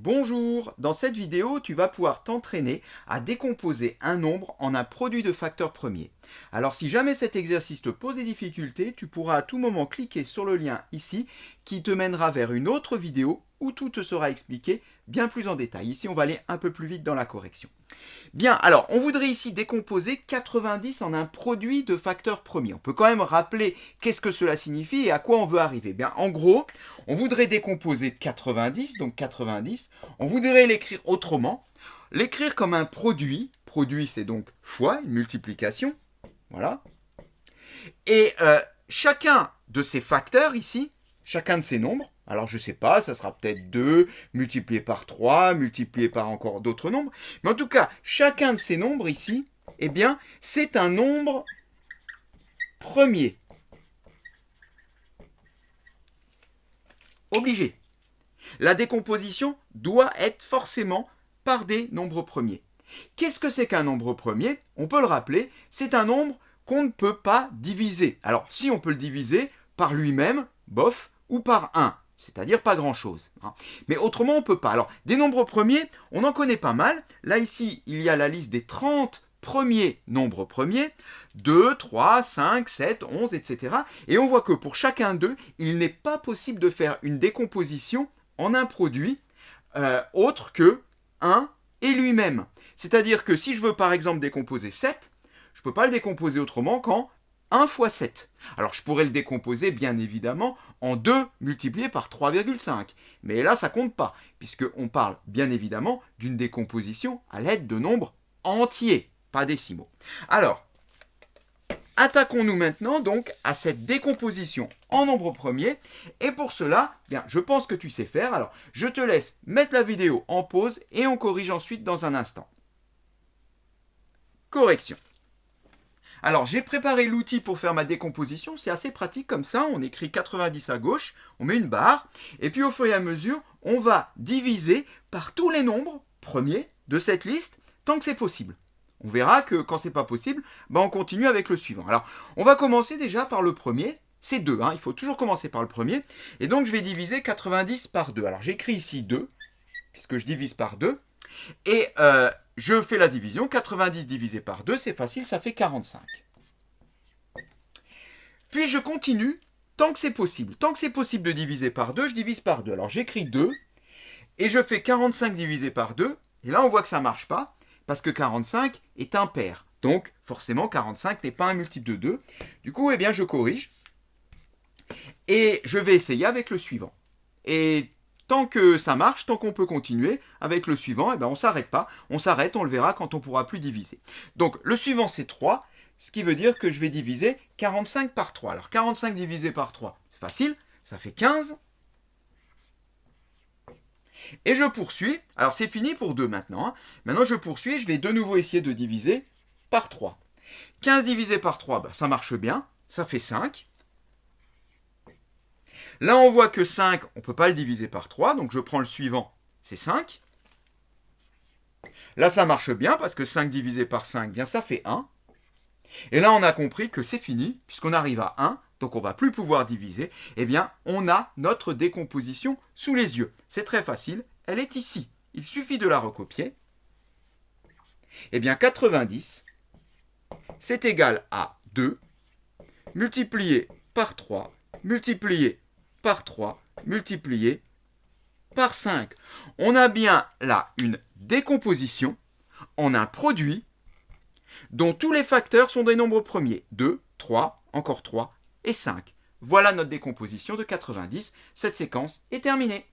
Bonjour, dans cette vidéo, tu vas pouvoir t'entraîner à décomposer un nombre en un produit de facteurs premiers. Alors si jamais cet exercice te pose des difficultés, tu pourras à tout moment cliquer sur le lien ici qui te mènera vers une autre vidéo où tout te sera expliqué bien plus en détail. Ici, on va aller un peu plus vite dans la correction. Bien, alors, on voudrait ici décomposer 90 en un produit de facteurs premiers. On peut quand même rappeler qu'est-ce que cela signifie et à quoi on veut arriver. Bien, en gros, on voudrait décomposer 90, donc 90, on voudrait l'écrire autrement, l'écrire comme un produit. Produit, c'est donc fois, une multiplication, voilà. Et chacun de ces facteurs ici, chacun de ces nombres, alors je ne sais pas, ça sera peut-être 2 multiplié par 3, multiplié par encore d'autres nombres, mais en tout cas, chacun de ces nombres ici, eh bien, c'est un nombre premier. Obligé. La décomposition doit être forcément par des nombres premiers. Qu'est-ce que c'est qu'un nombre premier? On peut le rappeler, c'est un nombre qu'on ne peut pas diviser. Alors, si on peut le diviser par lui-même, bof, ou par 1, c'est-à-dire pas grand-chose. Mais autrement, on ne peut pas. Alors, des nombres premiers, on en connaît pas mal. Là, ici, il y a la liste des 30 premiers nombres premiers, 2, 3, 5, 7, 11, etc. Et on voit que pour chacun d'eux, il n'est pas possible de faire une décomposition en un produit autre que 1 et lui-même. C'est-à-dire que si je veux par exemple décomposer 7, je ne peux pas le décomposer autrement qu'en 1 fois 7. Alors je pourrais le décomposer bien évidemment en 2 multiplié par 3,5. Mais là ça compte pas, puisqu'on parle bien évidemment d'une décomposition à l'aide de nombres entiers, pas décimaux. Alors, attaquons-nous maintenant donc à cette décomposition en nombre premier. Et pour cela, bien, je pense que tu sais faire. Alors, je te laisse mettre la vidéo en pause et on corrige ensuite dans un instant. Correction. Alors, j'ai préparé l'outil pour faire ma décomposition. C'est assez pratique comme ça. On écrit 90 à gauche, on met une barre. Et puis, au fur et à mesure, on va diviser par tous les nombres premiers de cette liste tant que c'est possible. On verra que quand c'est pas possible, on continue avec le suivant. Alors, on va commencer déjà par le premier. C'est 2, il faut toujours commencer par le premier. Et donc, je vais diviser 90 par 2. Alors, j'écris ici 2, puisque je divise par 2. Et je fais la division. 90 divisé par 2, c'est facile, ça fait 45. Puis, je continue tant que c'est possible. Tant que c'est possible de diviser par 2, je divise par 2. Alors, j'écris 2, et je fais 45 divisé par 2. Et là, on voit que ça ne marche pas, parce que 45 est impair. Donc, forcément, 45 n'est pas un multiple de 2. Du coup, eh bien, je corrige. Et je vais essayer avec le suivant. Et tant que ça marche, tant qu'on peut continuer avec le suivant, on ne s'arrête pas. On s'arrête, on le verra quand on ne pourra plus diviser. Donc, le suivant, c'est 3, ce qui veut dire que je vais diviser 45 par 3. Alors, 45 divisé par 3, c'est facile, ça fait 15. Et je poursuis. Alors, c'est fini pour 2 maintenant. Maintenant, je poursuis. Je vais de nouveau essayer de diviser par 3. 15 divisé par 3, ça marche bien. Ça fait 5. Là, on voit que 5, on ne peut pas le diviser par 3. Donc, je prends le suivant. C'est 5. Là, ça marche bien parce que 5 divisé par 5, bien, ça fait 1. Et là, on a compris que c'est fini puisqu'on arrive à 1. Donc on ne va plus pouvoir diviser, eh bien on a notre décomposition sous les yeux. C'est très facile, elle est ici. Il suffit de la recopier. Eh bien 90, c'est égal à 2, multiplié par 3, multiplié par 3, multiplié par 5. On a bien là une décomposition en un produit dont tous les facteurs sont des nombres premiers. 2, 3, encore 3, et 5. Voilà notre décomposition de 90. Cette séquence est terminée.